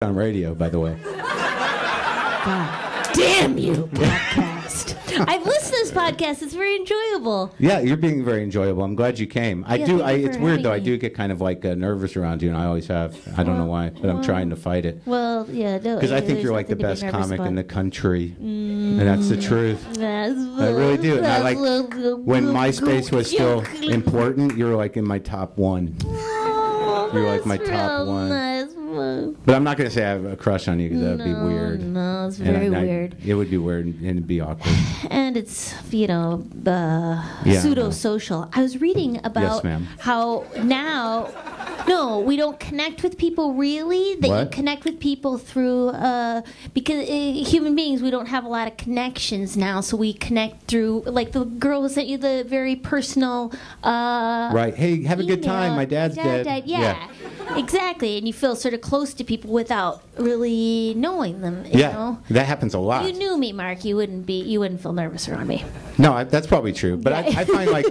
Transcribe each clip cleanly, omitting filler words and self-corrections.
on radio, by the way. God damn you, podcast. I've listened to this podcast. It's very enjoyable. Yeah, you're being very enjoyable. I'm glad you came. It's weird, though. I do get kind of like nervous around you, and I always have. I don't know why, but I'm trying to fight it. Well, yeah. Because I think you're like the best comic in the country. And that's the truth. I really do. And I like when MySpace was still important, you were like in my top one. You're like my top one. Nice. But I'm not going to say I have a crush on you because that would be weird. No, it's very weird. It would be weird and it'd be awkward. And it's, pseudo-social. I was reading about how now, no, we don't connect with people really. That you connect with people through, because human beings, we don't have a lot of connections now. So we connect through, like the girl who sent you the very personal right. Hey, have a good time. My dad's dead. Yeah. Exactly, and you feel sort of close to people without really knowing them. You know? That happens a lot. You knew me, Mark. You wouldn't feel nervous around me. No, that's probably true. But I find like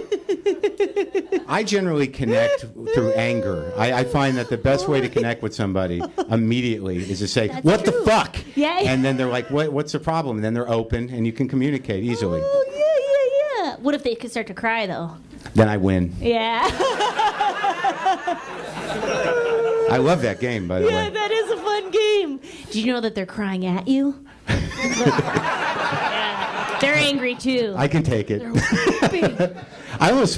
I generally connect through anger. I find that the best way to connect with somebody immediately is to say, "What the fuck?" Yeah. And then they're like, "What's the problem?" And then they're open, and you can communicate easily. Oh yeah. What if they could start to cry though? Then I win. Yeah. I love that game, by the way. Yeah, that is a fun game. Did you know that they're crying at you? Yeah. They're angry too. I can take it. I almost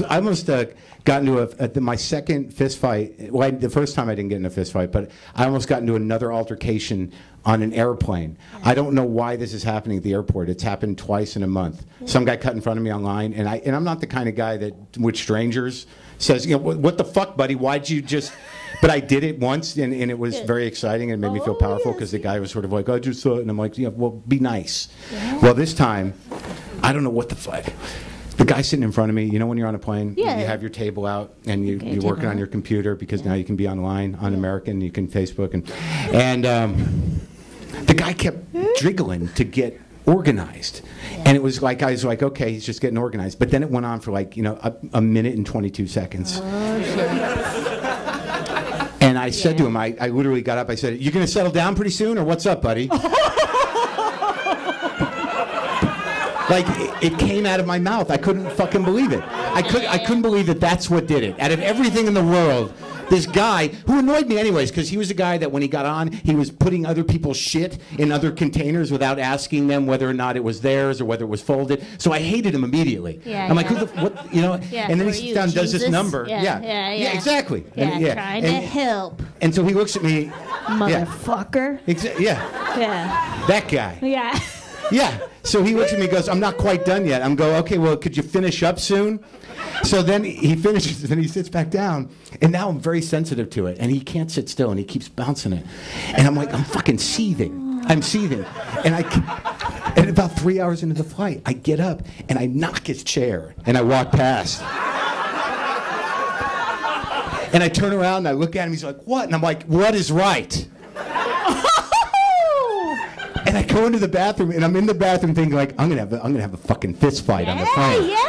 got into my second fist fight. Well, the first time I didn't get in a fist fight, but I almost got into another altercation on an airplane. I don't know why this is happening at the airport. It's happened twice in a month. Some guy cut in front of me online, and I'm not the kind of guy that with strangers says, what the fuck, buddy? Why'd you just... But I did it once, and it was very exciting, and it made me feel powerful, because the guy was sort of like, I just saw it, and I'm like, yeah, well, be nice. Yeah. Well, this time, I don't know what the fuck. The guy sitting in front of me, you know when you're on a plane, you have your table out, and you're working on your computer, because now you can be online on American, you can Facebook, and the guy kept jiggling to get organized. And it was like, I was like, okay, he's just getting organized. But then it went on for like, a minute and 22 seconds. Oh, shit. And I said to him, I literally got up, I said, you going to settle down pretty soon, or what's up, buddy? Like, it came out of my mouth. I couldn't fucking believe it. I couldn't believe that that's what did it. Out of everything in the world, this guy, who annoyed me anyways, because he was a guy that when he got on, he was putting other people's shit in other containers without asking them whether or not it was theirs or whether it was folded. So I hated him immediately. Yeah, I'm like, who the, what, Yeah, and then he sits down and does this number. Yeah, exactly. Yeah, trying to help. And so he looks at me. Motherfucker. Yeah. That guy. Yeah. Yeah. So he looks at me and goes, I'm not quite done yet. I'm going, okay, well, could you finish up soon? So then he finishes, and he sits back down, and now I'm very sensitive to it, and he can't sit still, and he keeps bouncing it. And I'm like, I'm fucking seething. I'm seething. And about 3 hours into the flight, I get up, and I knock his chair, and I walk past. And I turn around, and I look at him, he's like, what? And I'm like, what is right? And I go into the bathroom, and I'm in the bathroom thinking, like, I'm gonna have a fucking fist fight on the phone. Yeah.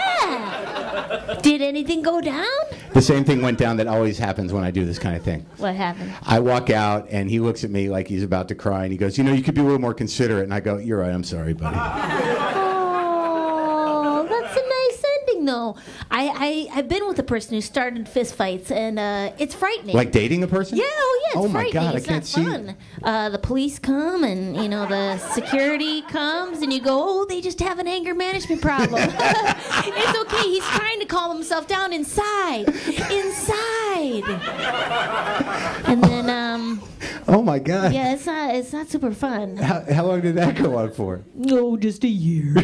Did anything go down? The same thing went down that always happens when I do this kind of thing. What happened? I walk out, and he looks at me like he's about to cry, and he goes, you could be a little more considerate. And I go, you're right, I'm sorry, buddy. Oh, that's a nice ending, though. I've been with a person who started fist fights, and it's frightening. Like dating a person? Yeah, it's oh my frightening. God, It's I can't see. fun. The police come, and the security comes, and you go, oh, they just have an anger management problem. It's okay. He's trying to calm himself down inside. And then oh my God. yeah, it's not super fun. How long did that go on for? Oh, just a year.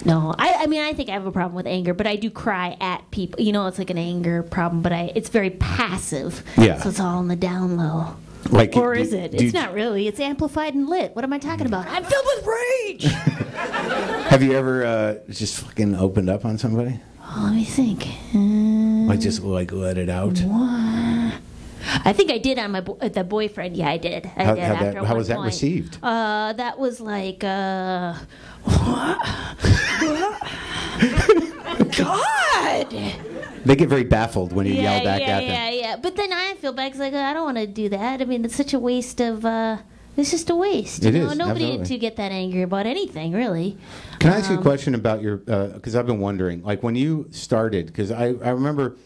No, I think I have a problem with anger, but I do cry at people. It's like an anger problem, but it's very passive. Yeah. So it's all on the down low. Like, or is it? It's not really. It's amplified and lit. What am I talking about? I'm filled with rage. Have you ever just fucking opened up on somebody? Oh, let me think. Like just let it out? What? I think I did on my the boyfriend. Yeah, I did. How was that received? That was like, God! They get very baffled when you yell back at them. Yeah. But then I feel bad because I don't want to do that. I mean, it's such a waste of. It's just a waste. It is. Nobody Absolutely. to get that angry about anything, really. Can I ask you a question about your? Because I've been wondering, like when you started, because I remember